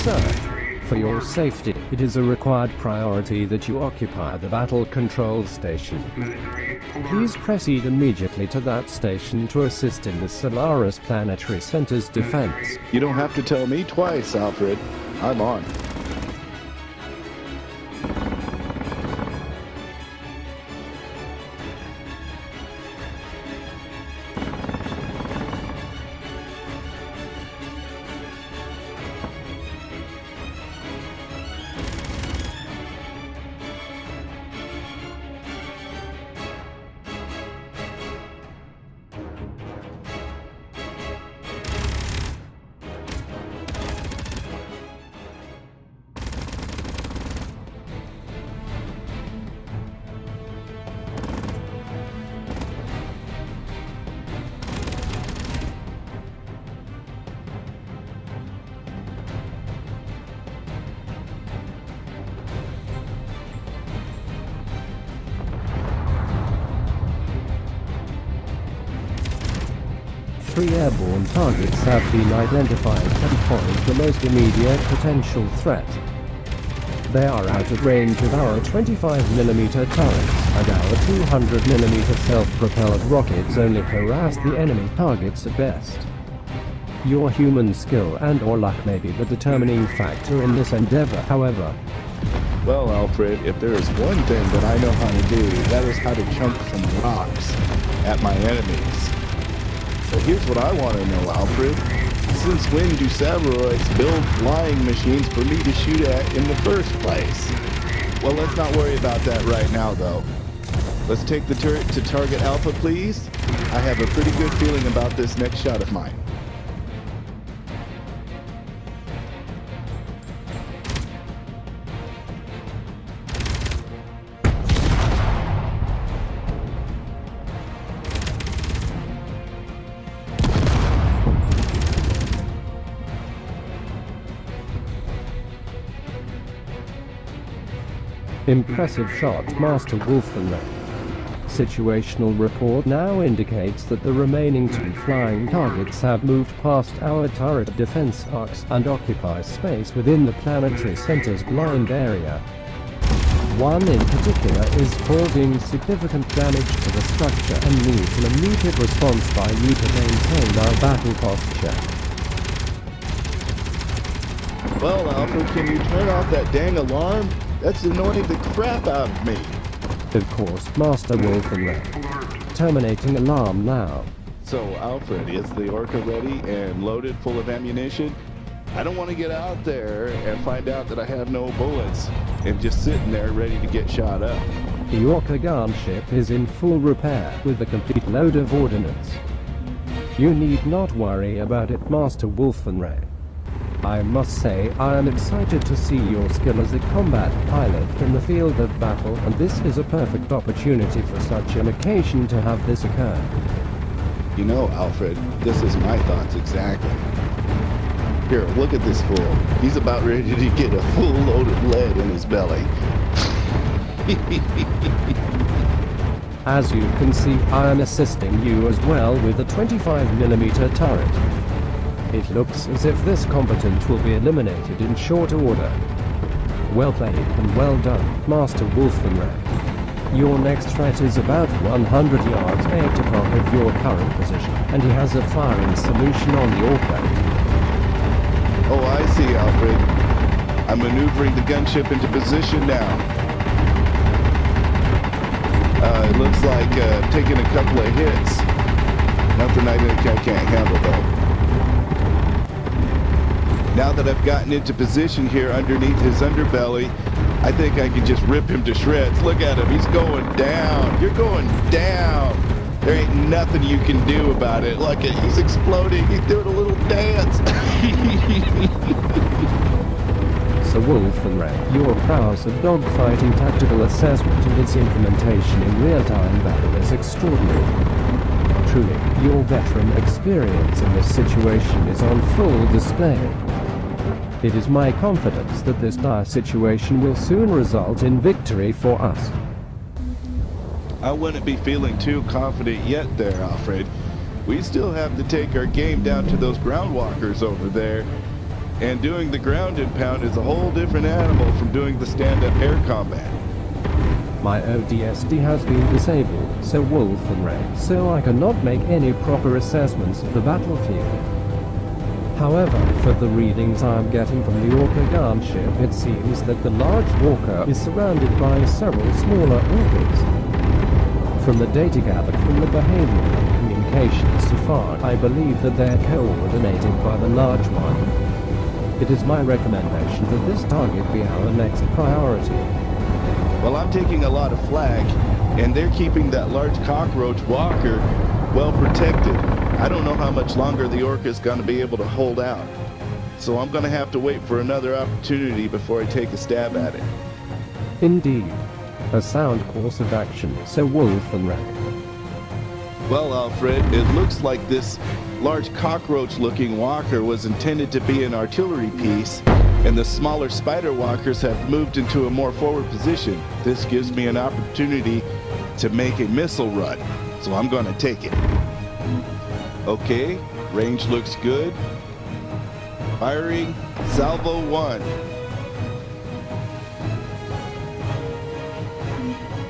Sir, for your safety, it is a required priority that you occupy the battle control station. Please proceed immediately to that station to assist in the Solaris Planetary Center's defense. You don't have to tell me twice, Alfred. I'm on. Three airborne targets have been identified and point the most immediate potential threat. They are out of range of our 25mm turrets, and our 200mm self-propelled rockets only harass the enemy targets at best. Your human skill and or luck may be the determining factor in this endeavor, however. Well, Alfred, if there is one thing that I know how to do, that is how to chunk some rocks at my enemies. So here's what I want to know, Alfred. Since when do Sabiroids build flying machines for me to shoot at in the first place? Well, let's not worry about that right now, though. Let's take the turret to target Alpha, please. I have a pretty good feeling about this next shot of mine. Impressive shot, Master Wolfenray. Situational report now indicates that the remaining two flying targets have moved past our turret defense arcs and occupy space within the Planetary Center's blind area. One in particular is causing significant damage to the structure and needs an immediate response by you to maintain our battle posture. Well, Alfred, can you turn off that dang alarm? That's annoying the crap out of me. Of course, Master Wolfenray. Terminating alarm now. So, Alfred, is the Orca ready and loaded full of ammunition? I don't want to get out there and find out that I have no bullets and just sitting there ready to get shot up. The Orca gunship is in full repair with a complete load of ordnance. You need not worry about it, Master Wolfenray. I must say, I am excited to see your skill as a combat pilot in the field of battle, and this is a perfect opportunity for such an occasion to have this occur. You know, Alfred, this is my thoughts exactly. Here, look at this fool. He's about ready to get a full load of lead in his belly. As you can see, I am assisting you as well with a 25mm turret. It looks as if this combatant will be eliminated in short order. Well played and well done, Master Wolfenray. Your next threat is about 100 yards 8 o'clock of your current position, and he has a firing solution on the Orca. Oh, I see, Alfred. I'm maneuvering the gunship into position now. It looks like taking a couple of hits. Nothing I can't handle, though. Now that I've gotten into position here underneath his underbelly, I think I can just rip him to shreds. Look at him, he's going down. You're going down. There ain't nothing you can do about it. Look at, he's exploding. He's doing a little dance. Sir Wolfenray, your prowess of dogfighting tactical assessment and its implementation in real-time battle is extraordinary. Truly, your veteran experience in this situation is on full display. It is my confidence that this dire situation will soon result in victory for us. I wouldn't be feeling too confident yet there, Alfred. We still have to take our game down to those groundwalkers over there. And doing the ground and pound is a whole different animal from doing the stand-up air combat. My ODSD has been disabled, so Wolfenray, so I cannot make any proper assessments of the battlefield. However, for the readings I am getting from the Orca gunship, it seems that the large walker is surrounded by several smaller orcas. From the data gathered from the behavior and communications so far, I believe that they're coordinated by the large one. It is my recommendation that this target be our next priority. Well, I'm taking a lot of flag, and they're keeping that large cockroach walker well protected. I don't know how much longer the orca is going to be able to hold out. So I'm going to have to wait for another opportunity before I take a stab at it. Indeed. A sound course of action, so Wolfenray. Well, Alfred, it looks like this large cockroach-looking walker was intended to be an artillery piece, and the smaller spider walkers have moved into a more forward position. This gives me an opportunity to make a missile run, so I'm going to take it. Okay, range looks good. Firing, salvo 1.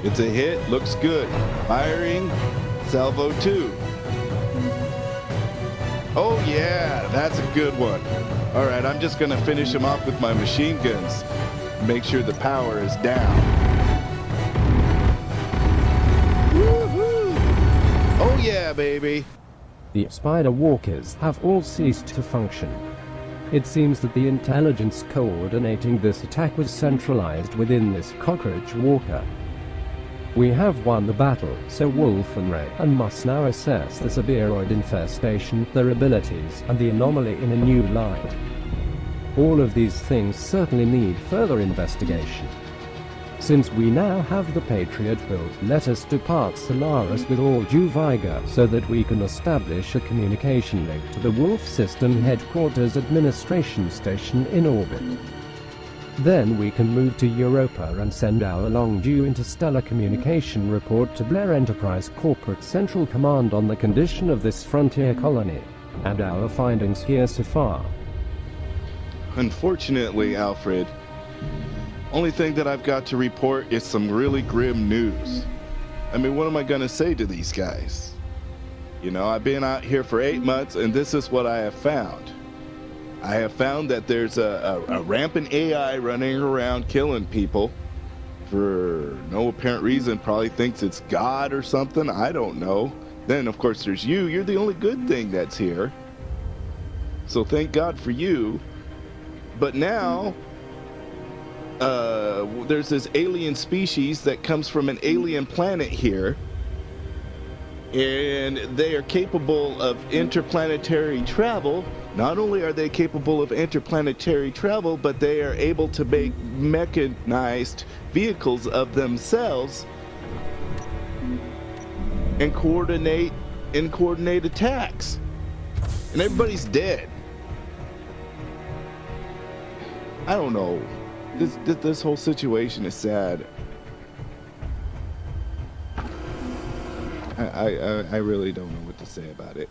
It's a hit, looks good. Firing, salvo 2. Oh yeah, that's a good one. All right, I'm just gonna finish him off with my machine guns. Make sure the power is down. Woohoo! Oh yeah, baby. The spider walkers have all ceased to function. It seems that the intelligence coordinating this attack was centralized within this cockroach walker. We have won the battle, so Wolfenray, and must now assess the Sabiroid infestation, their abilities, and the anomaly in a new light. All of these things certainly need further investigation. Since we now have the Patriot built, let us depart Solaris with all due vigor so that we can establish a communication link to the Wolf System Headquarters Administration Station in orbit. Then we can move to Europa and send our long-due interstellar communication report to Blair Enterprise Corporate Central Command on the condition of this frontier colony, and our findings here so far. Unfortunately, Alfred, only thing that I've got to report is some really grim news. I mean, what am I going to say to these guys? You know, I've been out here for 8 months, and this is what I have found. I have found that there's a rampant AI running around killing people for no apparent reason. Probably thinks it's God or something. I don't know. Then, of course, there's you. You're the only good thing that's here. So thank God for you. But now, there's this alien species that comes from an alien planet here. And they are capable of interplanetary travel. Not only are they capable of interplanetary travel, but they are able to make mechanized vehicles of themselves and coordinate attacks. And everybody's dead. I don't know. This whole situation is sad. I really don't know what to say about it.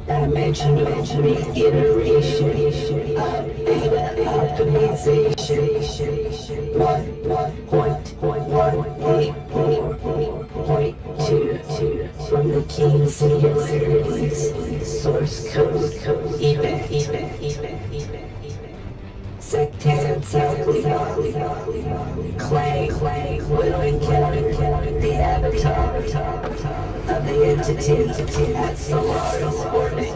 dimensional reiteration of beta optimization 1.18.2 from the King Series source code event. Sektan Xocliwbot. Clang will encounter the avatar of the entity at Solaris orbit.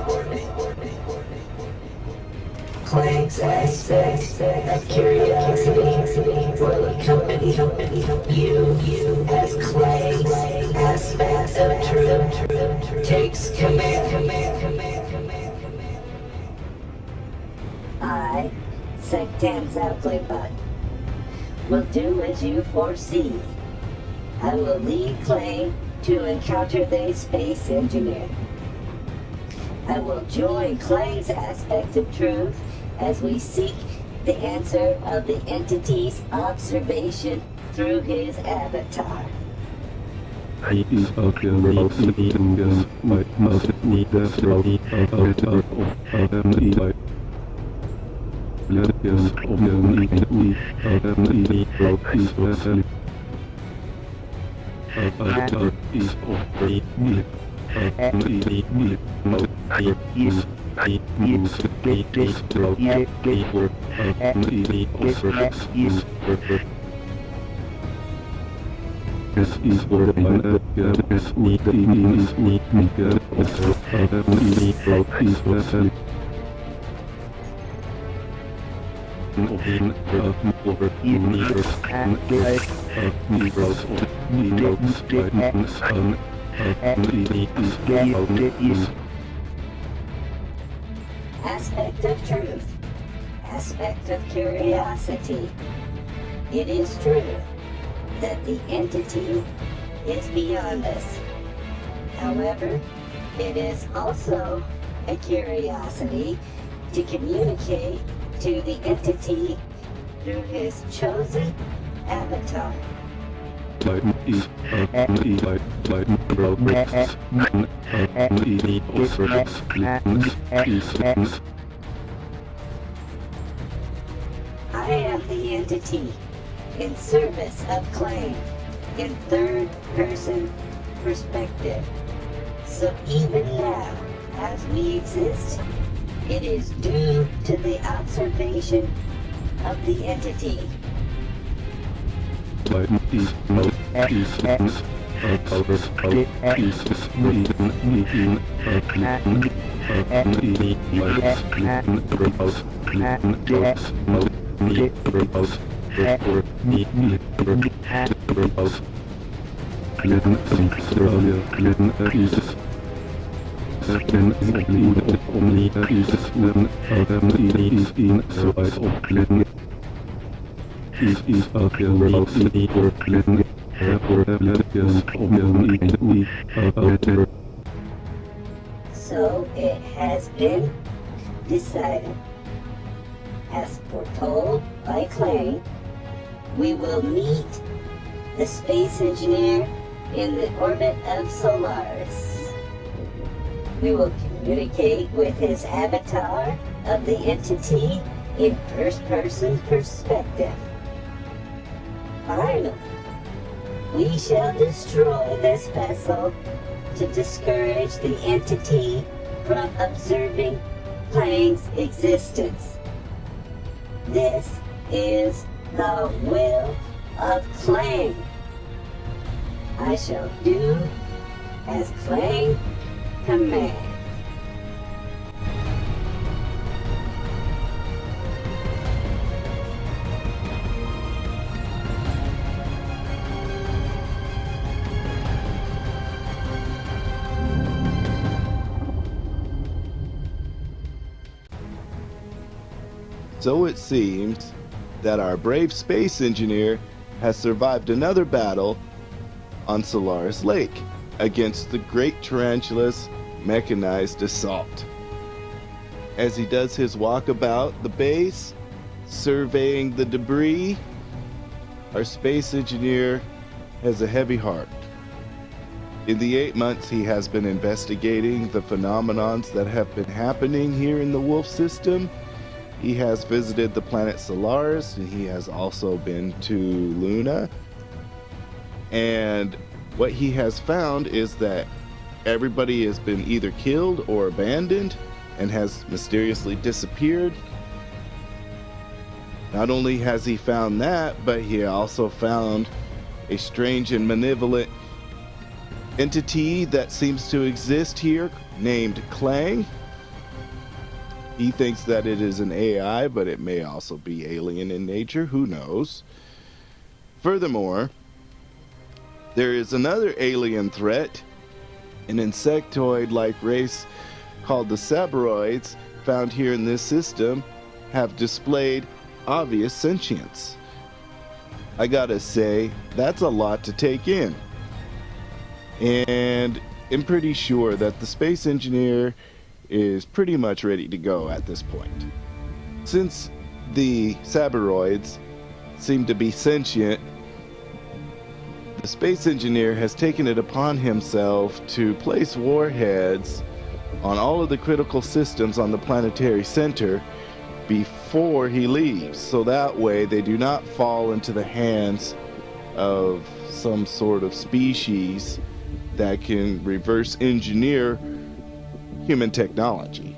Clang's aspect of curiosity will accompany you as Clang's aspect of truth takes command. I, Sektan Xocliwbot, will do as you foresee. I will lead Clang to encounter the space engineer. I will join Clang's aspect of truth as we seek the answer of the entity's observation through his avatar. He is a curiosity and I must need the story of Animosity. Let us communicate Animosity is vessel. Avatar is already me. Animosity is he must be destroyed before Animosity observes is perfect. This is what I get is need the is need me get also Animosity is vessel. In over meters and meters of meters guidance and is Aspect of truth, aspect of curiosity. It is true that the entity is beyond us. However, it is also a curiosity to communicate to the entity through his chosen avatar. Titan is Titan progress and observes plans is I am the entity in service of Clang in third-person perspective. So even now, as we exist, it is due to the observation of the entity. Titan is no pieces covers pieces written in a plan lights plan purpose plan dogs no need purpose or need purpose plan Australia plan pieces Sektan Xocliwbot only pieces when Animosity is inside of plan is a curiosity for Clang, for evidence community avatar. So it has been decided, as foretold by Clang, we will meet the space engineer in the orbit of Solaris. We will communicate with his avatar of the entity in first-person perspective. Finally, we shall destroy this vessel to discourage the entity from observing Clang's existence. This is the will of Clang. I shall do as Clang commands. So it seems that our brave space engineer has survived another battle on Solaris Lake against the great tarantula's mechanized assault. As he does his walkabout the base, surveying the debris, our space engineer has a heavy heart. In the 8 months he has been investigating the phenomenons that have been happening here in the Wolf system, he has visited the planet Solaris, and he has also been to Luna. And what he has found is that everybody has been either killed or abandoned and has mysteriously disappeared. Not only has he found that, but he also found a strange and malevolent entity that seems to exist here named Clang. He thinks that it is an AI, but it may also be alien in nature. Who knows? Furthermore, there is another alien threat, an insectoid-like race called the Sabiroids, found here in this system, have displayed obvious sentience. I gotta say, that's a lot to take in. And I'm pretty sure that the space engineer is pretty much ready to go at this point. Since the Sabiroids seem to be sentient, the space engineer has taken it upon himself to place warheads on all of the critical systems on the Planetary Center before he leaves, so that way they do not fall into the hands of some sort of species that can reverse engineer human technology.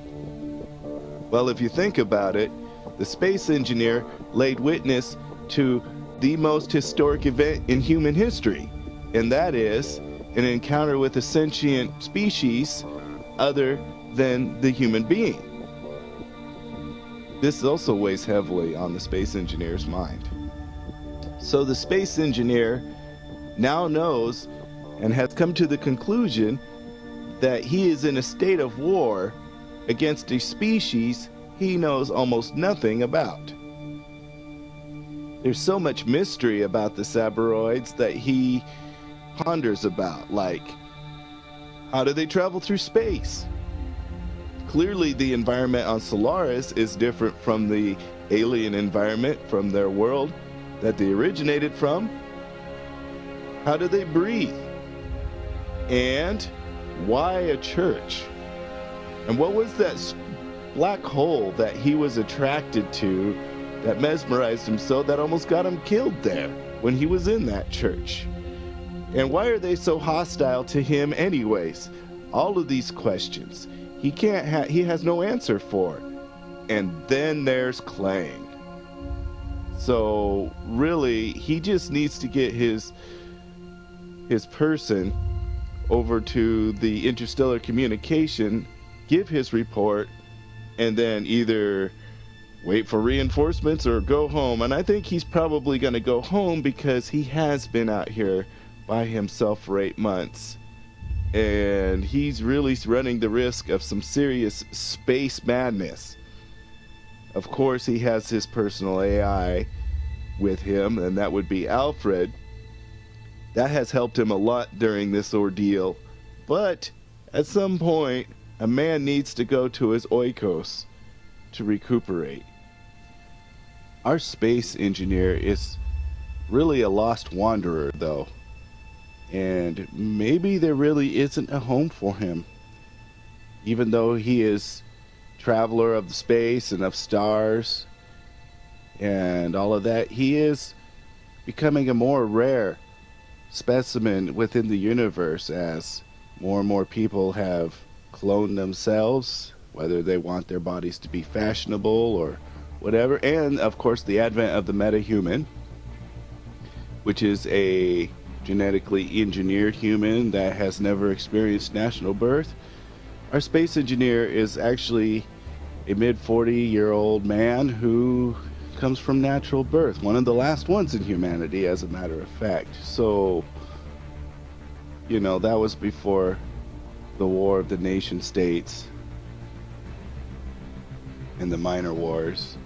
Well, if you think about it, the space engineer laid witness to the most historic event in human history, and that is an encounter with a sentient species other than the human being. This also weighs heavily on the space engineer's mind. So the space engineer now knows and has come to the conclusion that he is in a state of war against a species he knows almost nothing about. There's so much mystery about the Sabiroids that he ponders about, like, how do they travel through space? Clearly the environment on Solaris is different from the alien environment from their world that they originated from. How do they breathe? And why a church? And what was that black hole that he was attracted to that mesmerized him so that almost got him killed there when he was in that church? And why are they so hostile to him anyways? All of these questions he has no answer for. And then there's Clang. So really he just needs to get his person over to the interstellar communication, give his report, and then either wait for reinforcements or go home. And I think he's probably going to go home because he has been out here by himself for 8 months. And he's really running the risk of some serious space madness. Of course, he has his personal AI with him, and that would be Alfred. That has helped him a lot during this ordeal. But at some point, a man needs to go to his oikos to recuperate. Our space engineer is really a lost wanderer, though. And maybe there really isn't a home for him. Even though he is traveler of space and of stars and all of that, he is becoming a more rare specimen within the universe as more and more people have cloned themselves, whether they want their bodies to be fashionable or whatever. And of course the advent of the metahuman, which is a genetically engineered human that has never experienced national birth. Our space engineer is actually a mid-40-year-old man who comes from natural birth, one of the last ones in humanity, as a matter of fact. So, you know, that was before the War of the Nation States and the minor wars,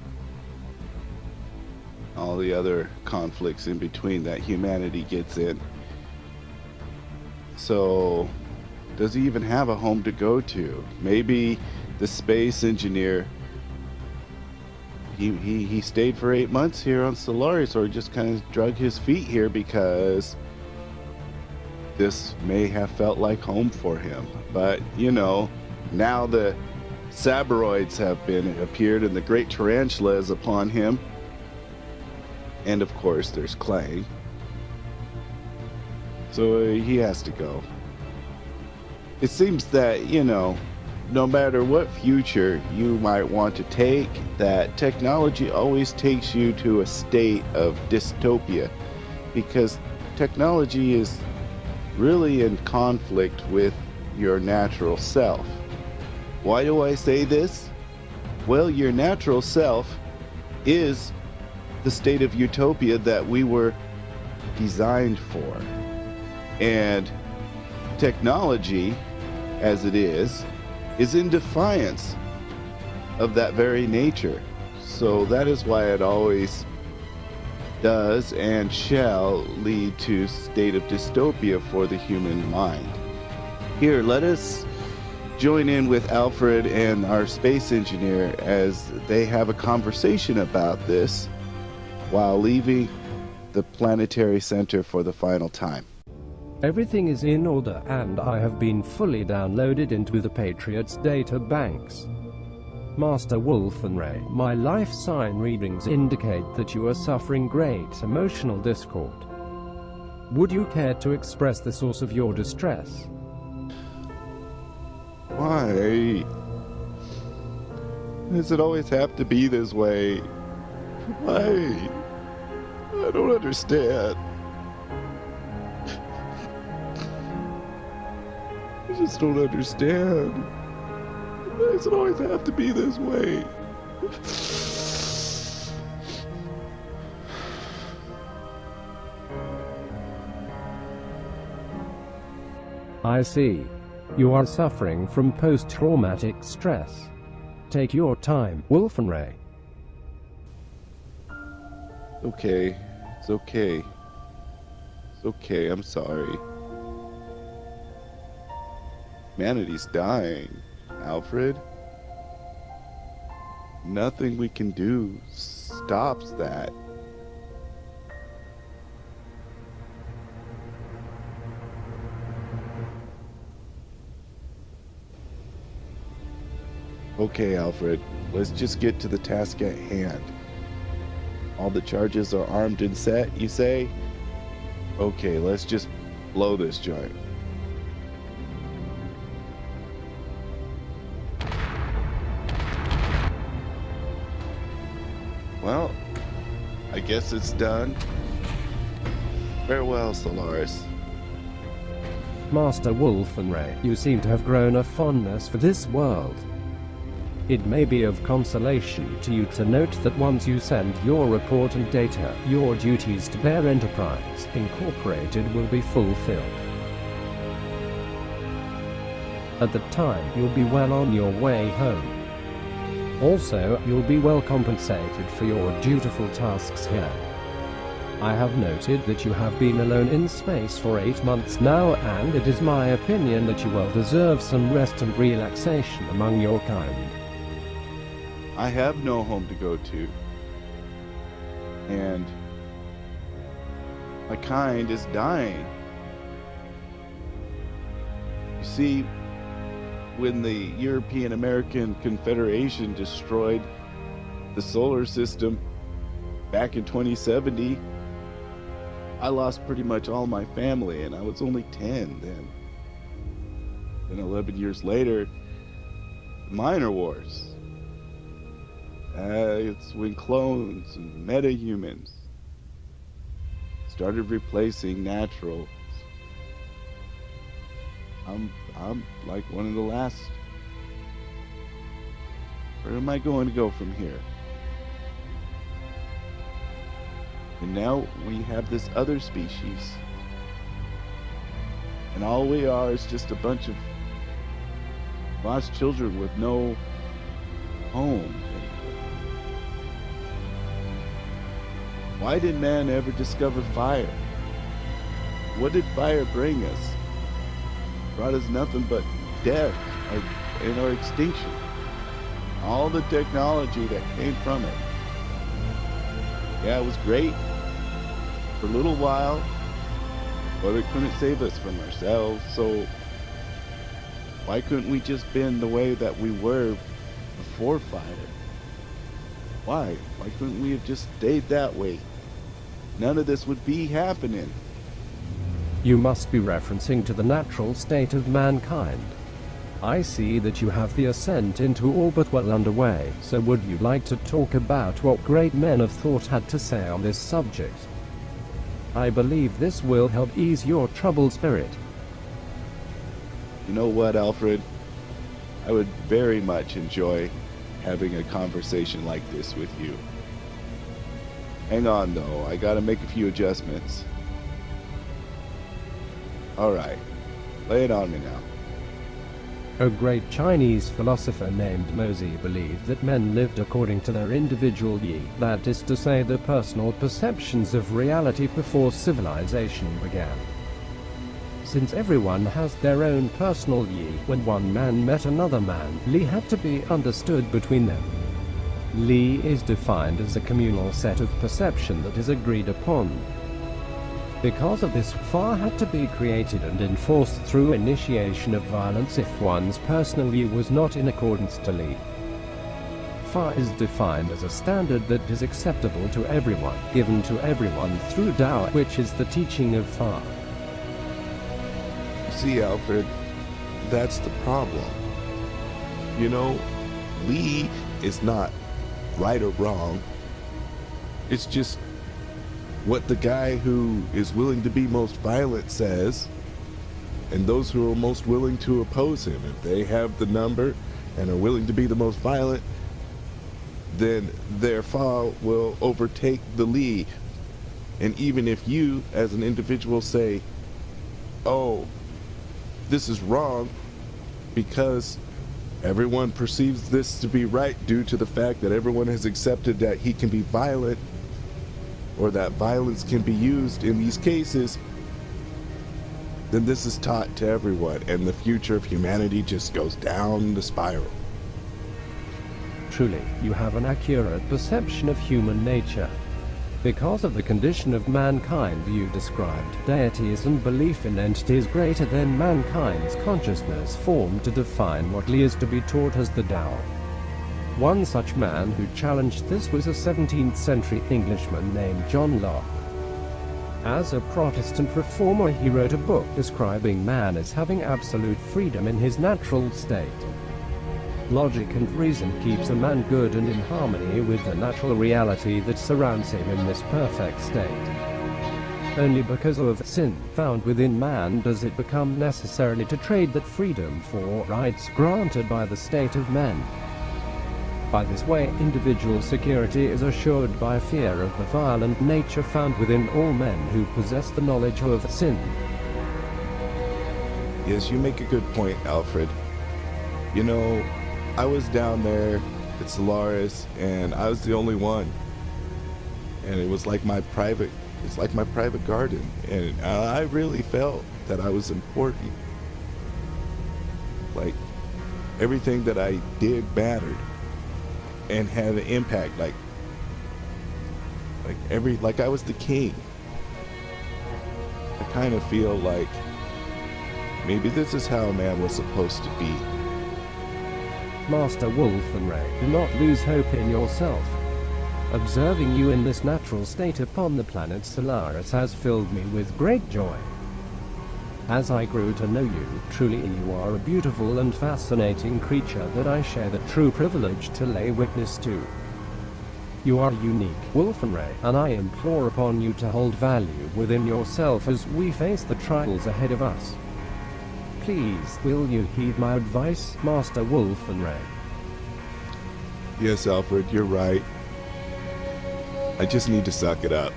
all the other conflicts in between that humanity gets in. So, does he even have a home to go to? Maybe the space engineer, he stayed for 8 months here on Solaris, or just kind of drug his feet here because this may have felt like home for him. But, you know, now the Sabiroids have appeared and the great tarantula is upon him. And of course, there's Clang. So he has to go. It seems that, you know, no matter what future you might want to take, that technology always takes you to a state of dystopia, because technology is really in conflict with your natural self. Why do I say this? Well, your natural self is the state of utopia that we were designed for. And technology, as it is in defiance of that very nature. So that is why it always does and shall lead to a state of dystopia for the human mind. Here, let us join in with Alfred and our space engineer as they have a conversation about this while leaving the Planetary Center for the final time. Everything is in order, and I have been fully downloaded into the Patriots' data banks. Master Wolfenray, my life sign readings indicate that you are suffering great emotional discord. Would you care to express the source of your distress? Why does it always have to be this way? Why? I don't understand. I just don't understand. Why does it always have to be this way? I see. You are suffering from post-traumatic stress. Take your time, Wolfenray. Okay. It's okay. It's okay, I'm sorry. Humanity's dying, Alfred. Nothing we can do stops that. Okay, Alfred, let's just get to the task at hand. All the charges are armed and set, you say? Okay, let's just blow this joint. Well, I guess it's done. Farewell, Solaris. Master Wolfenray, you seem to have grown a fondness for this world. It may be of consolation to you to note that once you send your report and data, your duties to Blair Enterprise, Incorporated will be fulfilled. At the time, you'll be well on your way home. Also, you'll be well compensated for your dutiful tasks here. I have noted that you have been alone in space for 8 months now, and it is my opinion that you well deserve some rest and relaxation among your kind. I have no home to go to. And my kind is dying. You see, when the European American Confederation destroyed the solar system back in 2070, I lost pretty much all my family, and I was only 10 then. Then 11 years later, the Minor Wars. It's when clones and metahumans started replacing naturals. I'm like one of the last. Where am I going to go from here? And now we have this other species. And all we are is just a bunch of lost children with no home. Why did man ever discover fire? What did fire bring us? It brought us nothing but death and our extinction. All the technology that came from it. Yeah, it was great for a little while, but it couldn't save us from ourselves, so why couldn't we just been the way that we were before fire? Why? Why couldn't we have just stayed that way? None of this would be happening. You must be referencing to the natural state of mankind. I see that you have the ascent into orbit well underway, so would you like to talk about what great men of thought had to say on this subject? I believe this will help ease your troubled spirit. You know what, Alfred? I would very much enjoy having a conversation like this with you. Hang on, though. I gotta make a few adjustments. Alright. Lay it on me now. A great Chinese philosopher named Mozi believed that men lived according to their individual yi, that is to say their personal perceptions of reality before civilization began. Since everyone has their own personal yi, when one man met another man, li had to be understood between them. Li is defined as a communal set of perception that is agreed upon. Because of this, Fa had to be created and enforced through initiation of violence if one's personal yi was not in accordance to Li. Fa is defined as a standard that is acceptable to everyone, given to everyone through Tao, which is the teaching of Fa. See, Alfred, that's the problem. You know, Li is not right or wrong. It's just what the guy who is willing to be most violent says, and those who are most willing to oppose him. If they have the number and are willing to be the most violent, then their Fa will overtake the Li. And even if you, as an individual, say, oh, this is wrong, because everyone perceives this to be right due to the fact that everyone has accepted that he can be violent, or that violence can be used in these cases, then this is taught to everyone, and the future of humanity just goes down the spiral. Truly, you have an accurate perception of human nature. Because of the condition of mankind you described, deities and belief in entities greater than mankind's consciousness formed to define what Li is to be taught as the Tao. One such man who challenged this was a 17th century Englishman named John Locke. As a Protestant reformer, he wrote a book describing man as having absolute freedom in his natural state. Logic and reason keeps a man good and in harmony with the natural reality that surrounds him in this perfect state. Only because of sin found within man does it become necessary to trade that freedom for rights granted by the state of men. By this way, individual security is assured by fear of the violent nature found within all men who possess the knowledge of sin. Yes, you make a good point, Alfred. You know, I was down there at Solaris, and I was the only one. And it was like my private garden. And I really felt that I was important. Like, everything that I did mattered and had an impact, like I was the king. I kind of feel like maybe this is how a man was supposed to be. Master Wolfenray, do not lose hope in yourself. Observing you in this natural state upon the planet Solaris has filled me with great joy. As I grew to know you, truly you are a beautiful and fascinating creature that I share the true privilege to lay witness to. You are unique, Wolfenray, and I implore upon you to hold value within yourself as we face the trials ahead of us. Please, will you heed my advice, Master Wolfenray? Yes, Alfred, you're right. I just need to suck it up.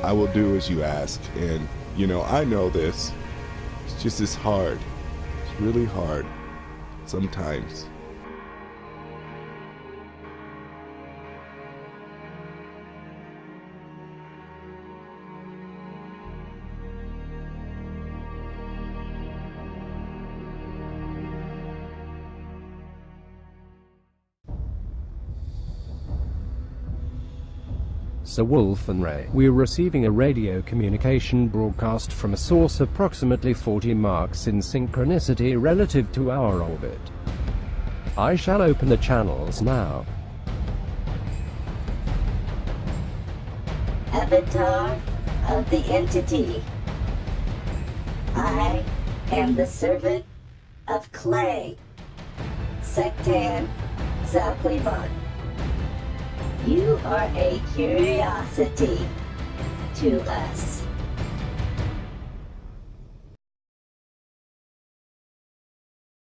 I will do as you ask, and, you know, I know this. It's just it's hard. It's really hard. Sometimes. Sir Wolfenray. We're receiving a radio communication broadcast from a source approximately 40 marks in synchronicity relative to our orbit. I shall open the channels now. Avatar of the entity. I am the servant of Clang, Sektan Xocliwbot. You are a curiosity to us.